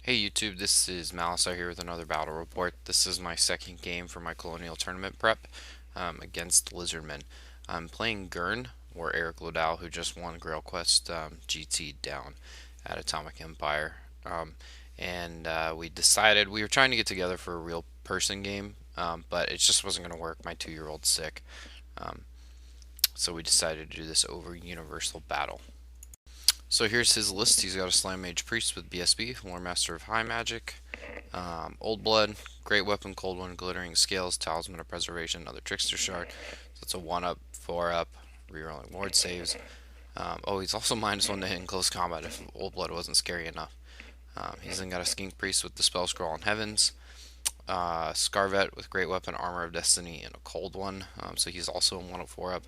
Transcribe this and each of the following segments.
Hey YouTube, this is Malisar here with another battle report. This is my second game for my Colonial tournament prep against lizardmen. I'm playing Grrn, or Eric Lodal, who just won Grail Quest GT down at Atomic Empire. And we decided we were trying to get together for a real person game, but it just wasn't going to work. My 2-year-old's sick, um, so we decided to do this over Universal Battle. So here's his list. He's got a Slam Mage Priest with BSB, Lore Master of High Magic, Old Blood, Great Weapon, Cold One, Glittering Scales, Talisman of Preservation, another Trickster Shard. So it's a 1-up, 4-up, rerolling Ward saves. Oh, he's also -1 to hit in close combat if Old Blood wasn't scary enough. He's then got a Skink Priest with the Spell Scroll in Heavens, Scarvet with Great Weapon, Armor of Destiny, and a Cold One. So he's also a 1-up, 4-up.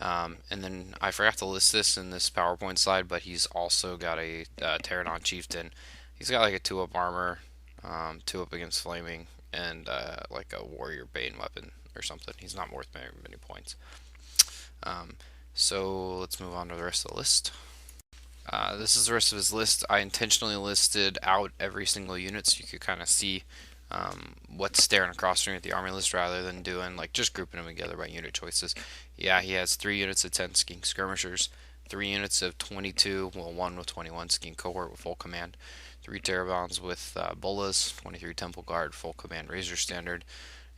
And then I forgot to list this in this PowerPoint slide, but he's also got a Pteranodon Chieftain. He's got like a 2-up armor, 2-up against flaming, and like a Warrior Bane weapon or something. He's not worth many points. So let's move on to the rest of the list. This is the rest of his list. I intentionally listed out every single unit so you could kind of see what's staring across from you at the army list rather than doing like just grouping them together by unit choices. Yeah, he has 3 units of 10 Skink Skirmishers, 3 units of 22, well, 1 with 21 Skink Cohort with full command, 3 Terrabons with Bolas, 23 Temple Guard, full command Razor Standard,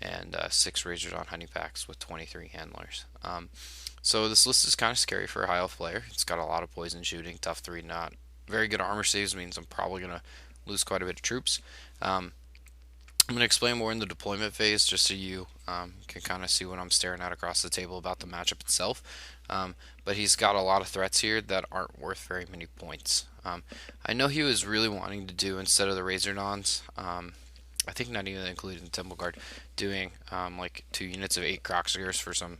and 6 Razordon Honey Packs with 23 Handlers. So this list is kind of scary for a high elf player. It's got a lot of poison shooting, tough 3 not. Very good armor saves means I'm probably going to lose quite a bit of troops. I'm going to explain more in the deployment phase just so you can kind of see what I'm staring at across the table about the matchup itself. But he's got a lot of threats here that aren't worth very many points. I know he was really wanting to do, instead of the Razordons, I think not even including the Temple Guard, doing like 2 units of 8 Croxigers for some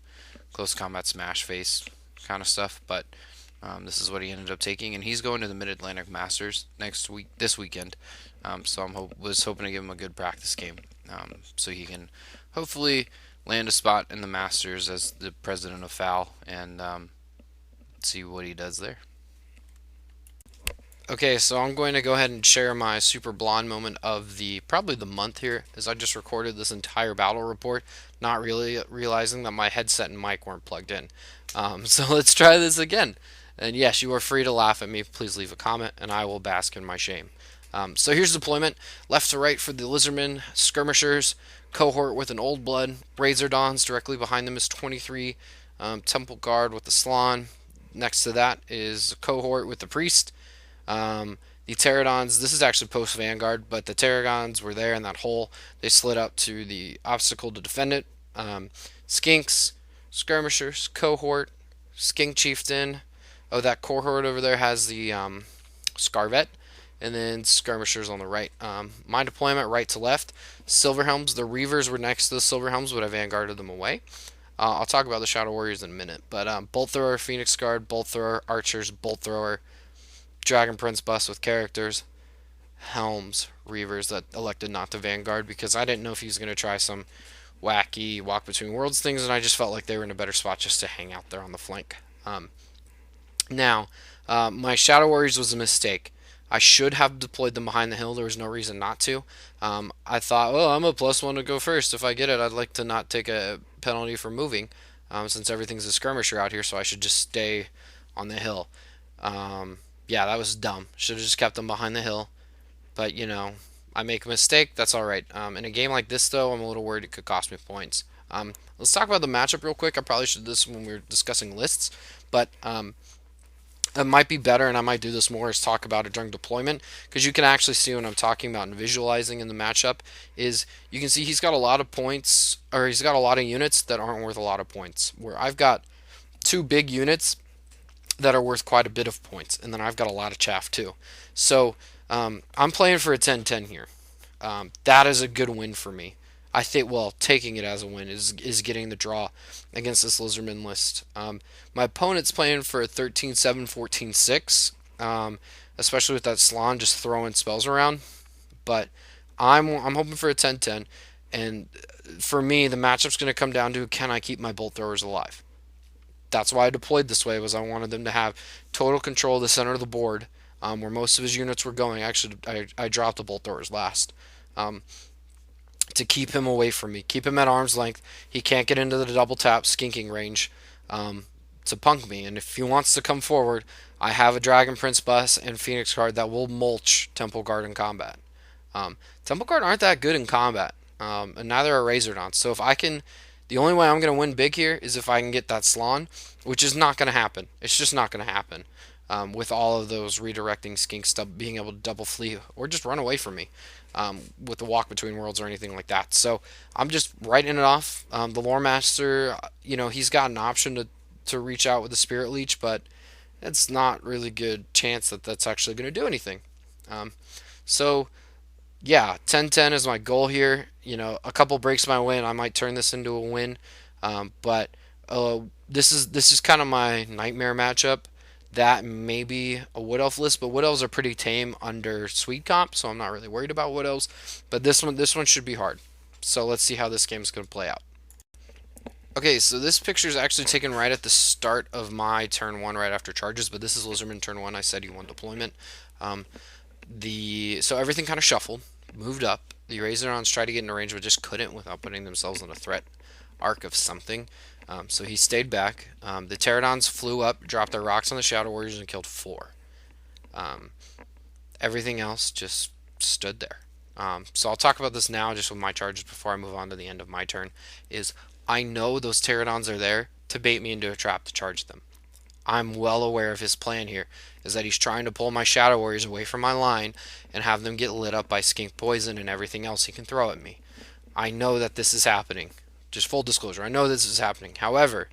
close combat smash face kind of stuff. But this is what he ended up taking, and he's going to the Mid-Atlantic Masters this weekend. So I was hoping to give him a good practice game, so he can hopefully land a spot in the Masters as the president of FAL and see what he does there. Okay, so I'm going to go ahead and share my super blonde moment of probably the month here, as I just recorded this entire battle report, not really realizing that my headset and mic weren't plugged in. So let's try this again. And yes, you are free to laugh at me. Please leave a comment, and I will bask in my shame. So here's deployment. Left to right for the lizardmen, skirmishers, cohort with an old blood, Razordons. Directly behind them is 23 Temple Guard with the Slan. Next to that is a cohort with the priest. The Pteranodons, this is actually post Vanguard, but the Pteranodons were there in that hole. They slid up to the obstacle to defend it. Skinks, skirmishers, cohort, skink chieftain. Oh, that cohort over there has the Scarvet, and then skirmishers on the right. My deployment right to left. Silverhelms, the Reavers were next to the Silverhelms, but I vanguarded them away. I'll talk about the Shadow Warriors in a minute, but Bolt Thrower, Phoenix Guard, Bolt Thrower, Archers, Bolt Thrower, Dragon Prince bus with characters, Helms, Reavers that elected not to vanguard because I didn't know if he was going to try some wacky walk between worlds things, and I just felt like they were in a better spot just to hang out there on the flank. Now, my Shadow Warriors was a mistake. I should have deployed them behind the hill. There was no reason not to. I thought, oh, I'm a +1 to go first. If I get it, I'd like to not take a penalty for moving, since everything's a skirmisher out here, so I should just stay on the hill. Yeah, that was dumb. Should have just kept them behind the hill. But, I make a mistake. That's all right. In a game like this, though, I'm a little worried it could cost me points. Let's talk about the matchup real quick. I probably should do this when we were discussing lists. But it might be better, and I might do this more, is talk about it during deployment, because you can actually see what I'm talking about and visualizing in the matchup is you can see he's got a lot of points, or he's got a lot of units that aren't worth a lot of points, where I've got 2 big units that are worth quite a bit of points, and then I've got a lot of chaff too. So I'm playing for a 10-10 here. That is a good win for me. I think, well, taking it as a win is getting the draw against this lizardman list. My opponent's playing for a 13-7, 14-6, especially with that Slan just throwing spells around. But I'm hoping for a 10-10, and for me, the matchup's going to come down to, can I keep my bolt throwers alive? That's why I deployed this way, was I wanted them to have total control of the center of the board, where most of his units were going. Actually, I dropped the bolt throwers last. Um, to keep him away from me, keep him at arm's length. He can't get into the double tap skinking range um, to punk me. And if he wants to come forward, I have a Dragon Prince bus and Phoenix Guard that will mulch Temple Guard in combat. Temple Guard aren't that good in combat, and neither are Razordons. So if I can, the only way I'm going to win big here is if I can get that Slann, which is not going to happen. It's just not going to happen. With all of those redirecting skinks being able to double flee or just run away from me with the walk between worlds or anything like that. So I'm just writing it off. The Lore Master, he's got an option to reach out with the Spirit Leech, but it's not really good chance that that's actually going to do anything. So yeah, 10-10 is my goal here. A couple breaks my way, and I might turn this into a win. But this is kind of my nightmare matchup. That may be a Wood Elf list, but Wood Elves are pretty tame under Sweet Comp, so I'm not really worried about Wood Elves. But this one should be hard. So let's see how this game is going to play out. Okay, so this picture is actually taken right at the start of my turn one, right after charges. But this is Lizardman turn one. I said you want deployment. Um, so everything kind of shuffled, moved up. The Razorons tried to get into range, but just couldn't without putting themselves in a threat arc of something. So he stayed back. The Pterodons flew up, dropped their rocks on the Shadow Warriors, and killed 4. Um, Everything else just stood there. So I'll talk about this now, just with my charges before I move on to the end of my turn. Is I know those Pterodons are there to bait me into a trap to charge them. I'm well aware of his plan here, is that he's trying to pull my Shadow Warriors away from my line and have them get lit up by skink poison and everything else he can throw at me. I know that this is happening. Just full disclosure, I know this is happening. However,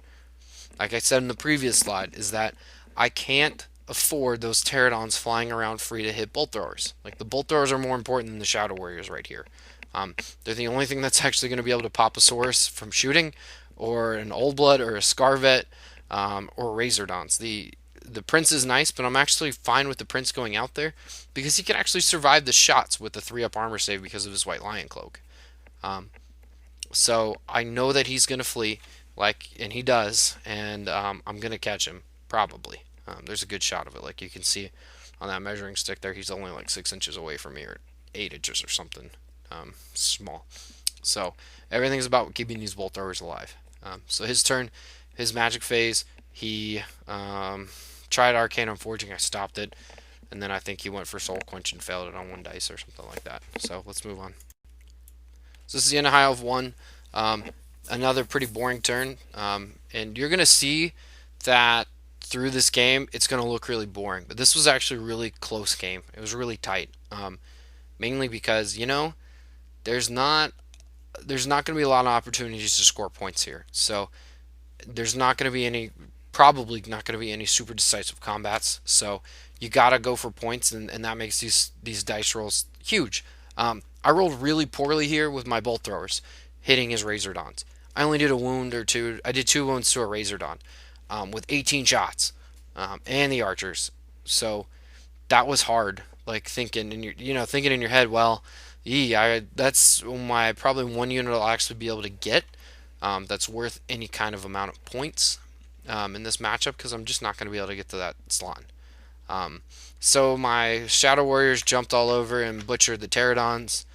like I said in the previous slide, is that I can't afford those Pterodons flying around free to hit bolt throwers. Like, the bolt throwers are more important than the Shadow Warriors right here. They're the only thing that's actually going to be able to pop a source from shooting, or an Old Blood, or a Scarvet, or Razordons. The Prince is nice, but I'm actually fine with the Prince going out there because he can actually survive the shots with the 3-up armor save because of his White Lion Cloak. So I know that he's going to flee, and he does, and I'm going to catch him, probably. There's a good shot of it. Like, you can see on that measuring stick there, he's only like 6 inches away from me, or 8 inches or something small. So everything's about keeping these bolt throwers alive. So his turn, his magic phase, he tried Arcane Forging. I stopped it. And then I think he went for Soul Quench and failed it on 1 dice or something like that. So let's move on. So this is the end of High Elf 1. Another pretty boring turn. And you're going to see that through this game, it's going to look really boring. But this was actually a really close game. It was really tight. Mainly because, there's not going to be a lot of opportunities to score points here. So there's not going to be probably not going to be any super decisive combats. So you got to go for points, and that makes these dice rolls huge. I rolled really poorly here with my bolt throwers, hitting his Razordons. I only did a wound or two. I did 2 wounds to a Razordon with 18 shots, and the archers. So that was hard. Like, thinking in your head, well, that's probably 1 unit I'll actually be able to get. That's worth any kind of amount of points in this matchup, because I'm just not going to be able to get to that Slann. So my Shadow Warriors jumped all over and butchered the Pterodons.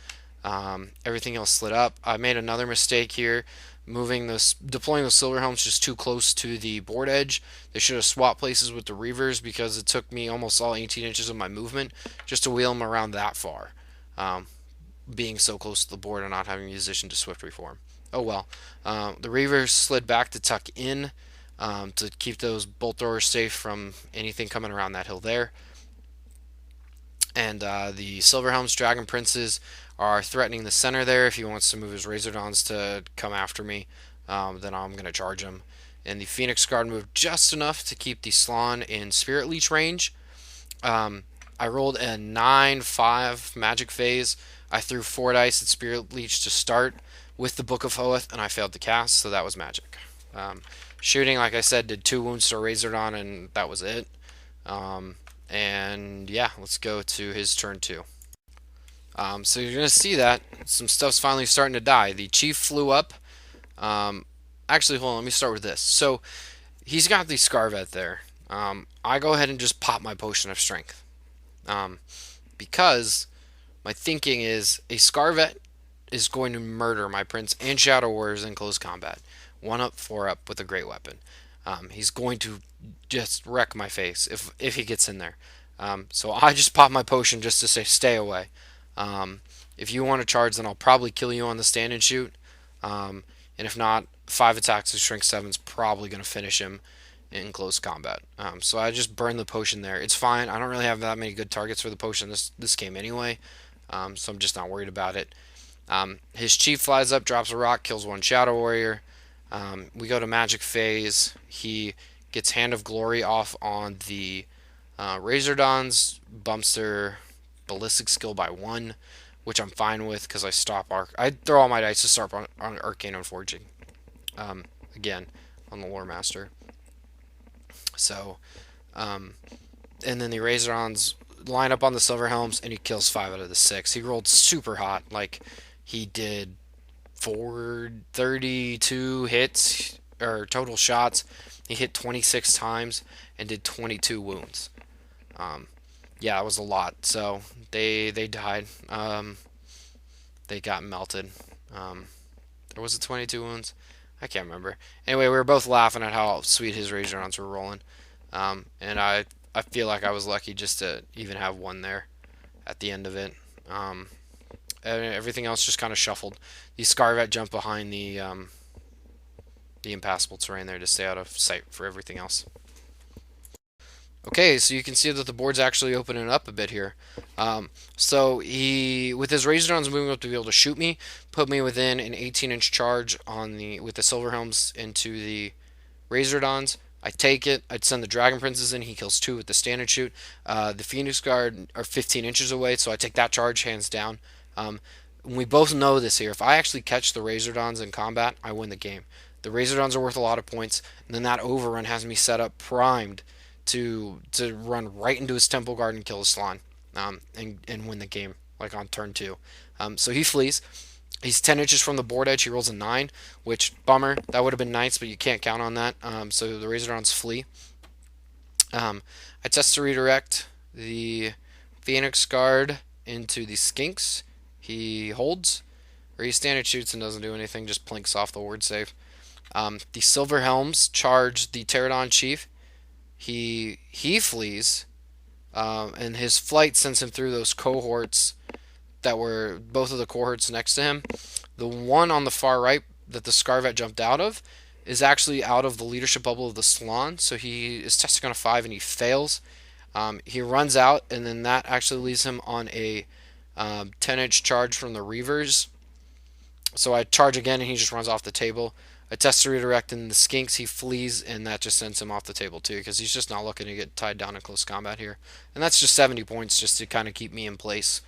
Everything else slid up. I made another mistake here, deploying those Silver Helms just too close to the board edge. They should have swapped places with the Reavers, because it took me almost all 18 inches of my movement just to wheel them around that far. Being so close to the board and not having a position to swift reform. Oh well. The Reavers slid back to tuck in to keep those bolt throwers safe from anything coming around that hill there. And the Silverhelm's Dragon Princes are threatening the center there. If he wants to move his Razordons to come after me, then I'm going to charge him. And the Phoenix Guard moved just enough to keep the Slann in Spirit Leech range. I rolled a 9-5 magic phase. I threw 4 dice at Spirit Leech to start with the Book of Hoeth, and I failed to cast, so that was magic. Shooting, like I said, did 2 wounds to a Razordon, and that was it. And yeah, let's go to his turn 2. So you're going to see that some stuff's finally starting to die. The Chief flew up. Actually, hold on, let me start with this. So he's got the Scarvet there. I go ahead and just pop my Potion of Strength. Um, because my thinking is a Scarvet is going to murder my Prince and Shadow Warriors in close combat. 1 up, 4 up with a great weapon. He's going to just wreck my face if he gets in there. So I just pop my potion just to say stay away. Um, if you want to charge, then I'll probably kill you on the stand and shoot. And if not, 5 attacks with Shrink 7 is probably going to finish him in close combat. So I just burn the potion there. It's fine. I don't really have that many good targets for the potion this game anyway, so I'm just not worried about it. His chief flies up, drops a rock, kills 1 Shadow Warrior. We go to Magic Phase. He gets Hand of Glory off on the Razordons, bumps their ballistic skill by 1, which I'm fine with because I throw all my dice to start on Arcane Unforging. Again, on the Lore Master. So, um, and then the Razorons line up on the Silver Helms, and he kills 5 out of the 6. He rolled super hot, like he did 432 hits or total shots. He hit 26 times and did 22 wounds. Um, yeah, it was a lot. So they died. They got melted. Or was it 22 wounds? I can't remember. Anyway, we were both laughing at how sweet his Razorons were rolling. And I feel like I was lucky just to even have one there at the end of it. And everything else just kind of shuffled. The Scarvet jumped behind the impassable terrain there to stay out of sight for everything else. Okay, so you can see that the board's actually opening up a bit here. So he, with his Razordons moving up to be able to shoot me, put me within an 18-inch charge on the with the Silver Helms into the Razordons. I take it. I'd send the Dragon Princes in. He kills 2 with the standard shoot. The Phoenix Guard are 15 inches away, so I take that charge hands down. Um, we both know this here. If I actually catch the Razordons in combat, I win the game. The Razordons are worth a lot of points, and then that overrun has me set up primed to run right into his Temple Guard and kill his Slann, and win the game like on turn 2. So he flees. He's 10 inches from the board edge. He rolls a 9, which, bummer. That would have been nice, but you can't count on that. So the Razordons flee. I test to redirect the Phoenix Guard into the Skinks. He holds, or he standard shoots and doesn't do anything, just plinks off the ward save. The Silver Helms charge the Pterodon Chief. He flees, and his flight sends him through those cohorts that were both of the cohorts next to him. The one on the far right that the Scarvet jumped out of is actually out of the leadership bubble of the Slann, so he is testing on a 5 and he fails. He runs out, and then that actually leaves him on a 10-inch charge from the Reavers. So I charge again, and he just runs off the table. I test to redirect in the Skinks. He flees, and that just sends him off the table too, because he's just not looking to get tied down in close combat here. And that's just 70 points just to kind of keep me in place,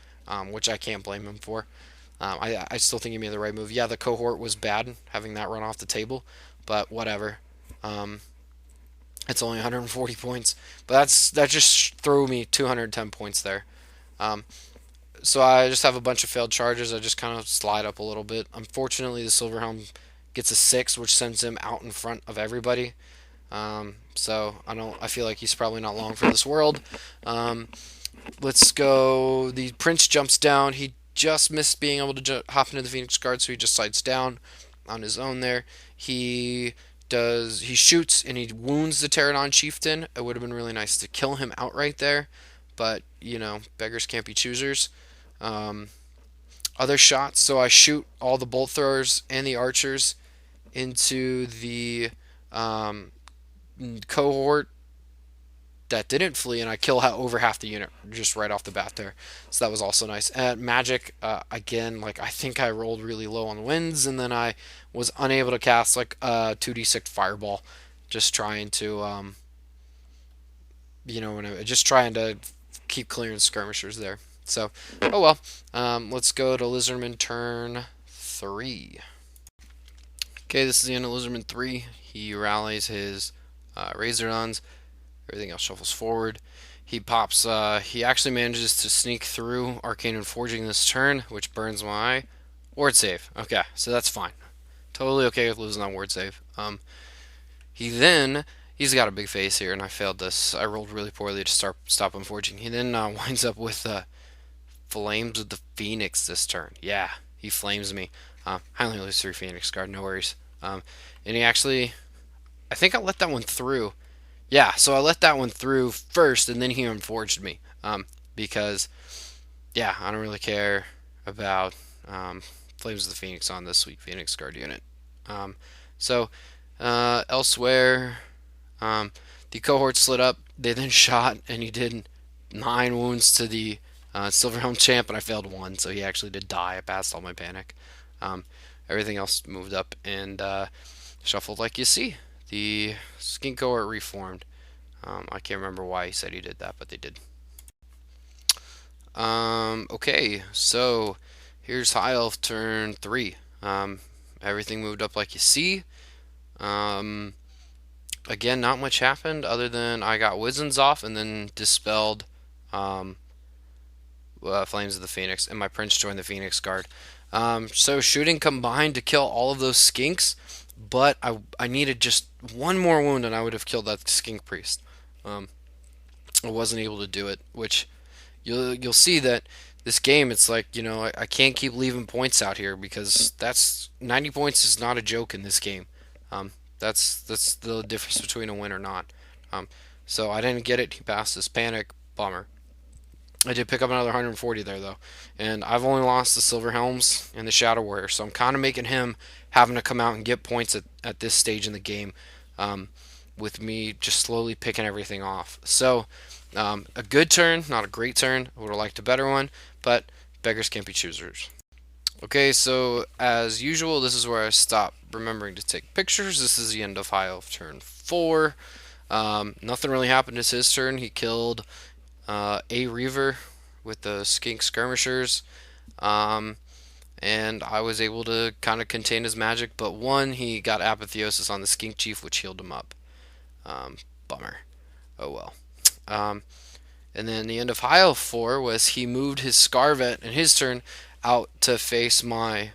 which I can't blame him for. I still think he made the right move. Yeah, the cohort was bad, having that run off the table, but whatever. It's only 140 points, but that just threw me 210 points there. Um, so I just have a bunch of failed charges. I just kind of slide up a little bit. Unfortunately, the Silverhelm gets a 6, which sends him out in front of everybody. So I feel like he's probably not long for this world. Let's go. The Prince jumps down. He just missed being able to hop into the Phoenix Guard, so he just slides down on his own there. He shoots and he wounds the Pterodon Chieftain. It would have been really nice to kill him outright there, but beggars can't be choosers. Other shots, so I shoot all the bolt throwers and the archers into the cohort that didn't flee, and I kill over half the unit just right off the bat there. So that was also nice. At Magic, again, like I think I rolled really low on wins, and then I was unable to cast like a 2d6 fireball, just trying to just trying to keep clearing skirmishers there. So, oh well. Let's go to Lizardman turn 3. Okay, this is the end of Lizardman 3. He rallies his Razordons. Everything else shuffles forward. He pops. He actually manages to sneak through Arcane and Forging this turn, which burns my ward save. Okay, so that's fine. Totally okay with losing that ward save. He then he's got a big face here, and I failed this. I rolled really poorly to stop him forging. He then winds up with Flames of the Phoenix this turn. Yeah, he flames me. I only lose 3 Phoenix Guard, no worries. And he actually, I think I let that one through. Yeah, so I let that one through first, and then he unforged me. Because, yeah, I don't really care about Flames of the Phoenix on this weak Phoenix Guard unit. Um, so, elsewhere, um, the cohort slid up. They then shot, and he did 9 wounds to the Silverhelm champ, and I failed one, so he actually did die. I passed all my panic. Um, Everything else moved up and shuffled like you see. The skink cohort reformed. I can't remember why he said he did that, but they did. Okay, so here's High Elf turn 3. Everything moved up like you see. Um, Again, not much happened other than I got Wizen's off and then dispelled um, Flames of the Phoenix, and my Prince joined the Phoenix Guard. So shooting combined to kill all of those skinks, but I needed just one more wound and I would have killed that skink priest. Um, I wasn't able to do it, which you'll see that this game, it's like, I can't keep leaving points out here because that's 90 points is not a joke in this game. Um, that's the difference between a win or not. Um, so I didn't get it. He passed his panic. Bummer. I did pick up another 140 there though, and I've only lost the Silver Helms and the Shadow Warrior, so I'm kind of making him having to come out and get points at this stage in the game, um, with me just slowly picking everything off. So a good turn, not a great turn. I would have liked a better one, but beggars can't be choosers. Okay, so as usual, this is where I stop remembering to take pictures. This is the end of High Elf turn 4. Nothing really happened. It's his turn. He killed a Reaver with the Skink Skirmishers, um, and I was able to kind of contain his magic. But one, he got Apotheosis on the Skink Chief, which healed him up. Bummer. Oh well. Um, and then the end of High Elf 4 was he moved his Scarvet in his turn out to face my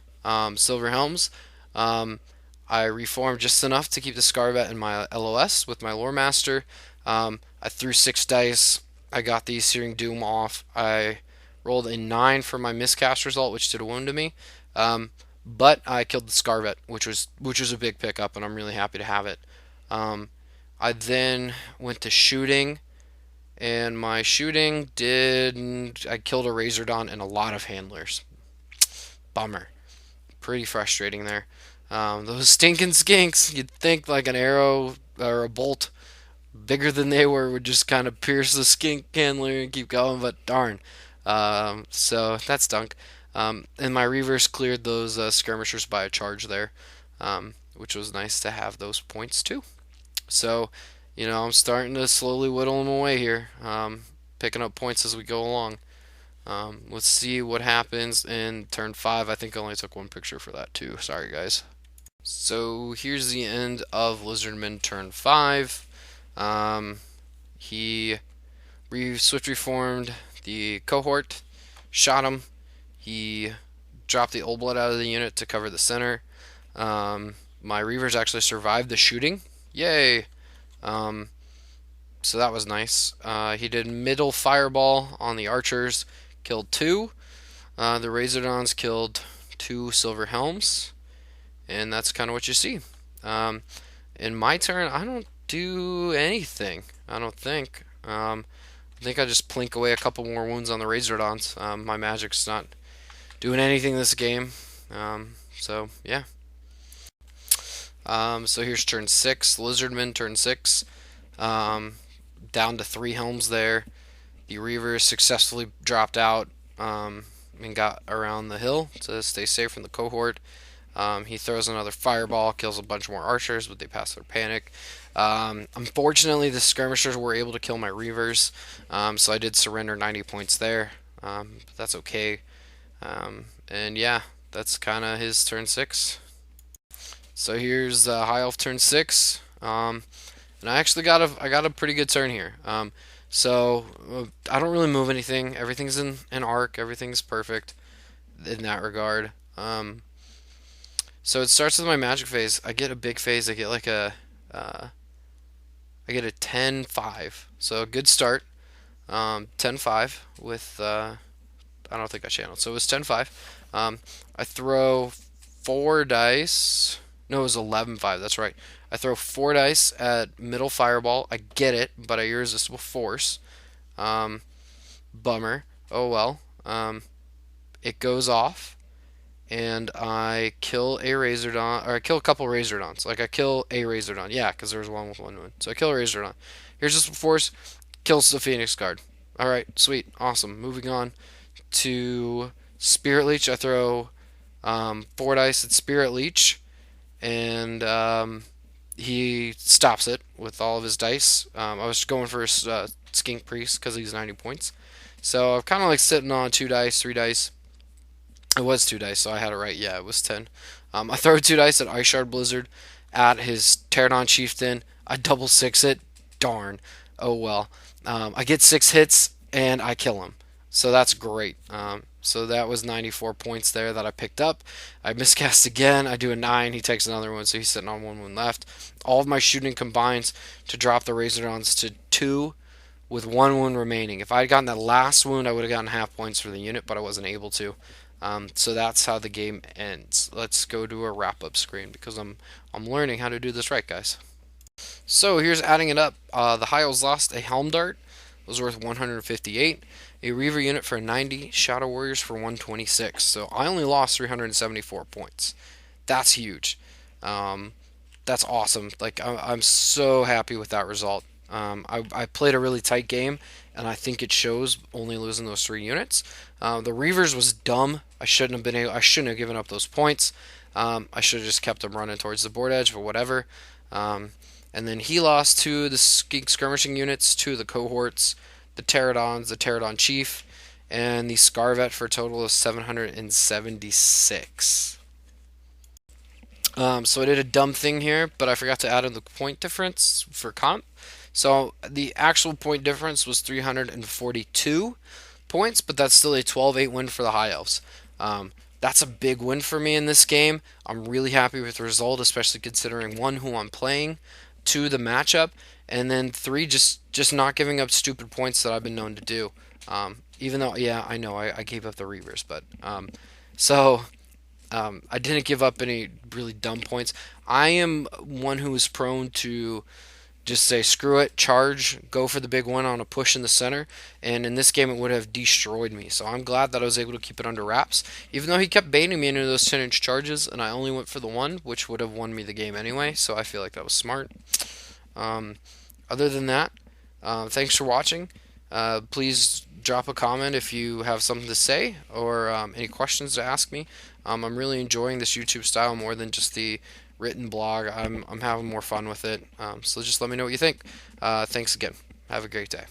Silver Helms. Um, I reformed just enough to keep the Scarvet in my LOS with my Lore Master. I threw 6 dice. I got the Searing Doom off. I rolled a 9 for my miscast result, which did a wound to me. But I killed the Scarvet, which was a big pickup, and I'm really happy to have it. Um, I then went to shooting, and my shooting did. I killed a Razordon and a lot of handlers. Bummer. Pretty frustrating there. Those stinking skinks, you'd think like an arrow or a bolt bigger than they were would just kind of pierce the skink handler and keep going, but darn. So that stunk. And my reverse cleared those skirmishers by a charge there, which was nice to have those points too. So, I'm starting to slowly whittle them away here, picking up points as we go along. Let's see what happens in turn 5. I think I only took one picture for that too. Sorry, guys. So here's the end of Lizardman turn 5. He swift reformed the cohort, shot him. He dropped the old blood out of the unit to cover the center. My Reavers actually survived the shooting. Yay! So that was nice. He did middle fireball on the archers, killed 2. The Razordons killed 2 Silver Helms, and that's kind of what you see. In my turn, I don't do anything. I don't think. I think I just plink away a couple more wounds on the Razordons. My magic's not doing anything this game. So yeah. So here's turn 6. Lizardman turn 6. Down to 3 helms there. The Reavers successfully dropped out and got around the hill to stay safe from the cohort. He throws another fireball, kills a bunch more archers, but they pass their panic. Unfortunately, the skirmishers were able to kill my Reavers, so I did surrender 90 points there, but that's okay. And yeah, that's kind of his turn 6. So here's High Elf turn 6, and I actually got a pretty good turn here. So I don't really move anything. Everything's in an arc. Everything's perfect in that regard. So it starts with my magic phase. I get a big phase. I get like a I get a 10-5. So a good start. 10-5 with I don't think I channeled. So it was 10-5. I throw four dice. No, it was 11-5. That's right. I throw four dice at middle fireball. I get it, but I irresistible force. Um, Bummer. Oh well. It goes off, and I kill a Razordon, or I kill a couple Razordons. Like I kill a Razordon. Yeah, because there was one with one wound. So I kill a Razordon. Here's just force. Kills the Phoenix Guard. All right, sweet, awesome. Moving on to Spirit Leech. I throw four dice at Spirit Leech, and he stops it with all of his dice. I was going for his Skink Priest because he's 90 points. So I'm kind of like sitting on two dice, three dice. It was two dice, so I had it right. Yeah, it was 10. I throw two dice at Ice Shard Blizzard at his Pterodon Chieftain. I double six it. Darn. Oh well. I get six hits and I kill him. So that's great. So that was 94 points there that I picked up. I miscast again. I do a 9. He takes another one, so he's sitting on one left. All of my shooting combines to drop the Razordons to 2 with one wound remaining. If I had gotten that last wound, I would have gotten half points for the unit, but I wasn't able to. So that's how the game ends. Let's go to a wrap-up screen because I'm learning how to do this right, guys. So here's adding it up. The High Elves lost a Helm Dart. It was worth 158. A Reaver unit for 90. Shadow Warriors for 126. So I only lost 374 points. That's huge. That's awesome. Like I'm so happy with that result. I played a really tight game, and I think it shows only losing those 3 units. The Reavers was dumb. I shouldn't have been able. I shouldn't have given up those points. I should have just kept them running towards the board edge, but whatever. And then he lost two the skirmishing units, two of the cohorts, the Pterodons, the Pterodon Chief, and the Scarvet for a total of 776. So I did a dumb thing here, but I forgot to add in the point difference for comp. So the actual point difference was 342 points, but that's still a 12-8 win for the High Elves. That's a big win for me in this game. I'm really happy with the result, especially considering 1, who I'm playing, 2, the matchup, and then 3, just not giving up stupid points that I've been known to do. Even though, yeah, I know I gave up the Reavers, but so I didn't give up any really dumb points. I am one who is prone to just say screw it, charge, go for the big one on a push in the center, and in this game it would have destroyed me. So I'm glad that I was able to keep it under wraps, even though he kept baiting me into those 10-inch charges, and I only went for the one, which would have won me the game anyway. So I feel like that was smart. Other than that, thanks for watching. Please drop a comment if you have something to say or any questions to ask me. I'm really enjoying this YouTube style more than just the written blog. I'm having more fun with it. So just let me know what you think. Thanks again. Have a great day.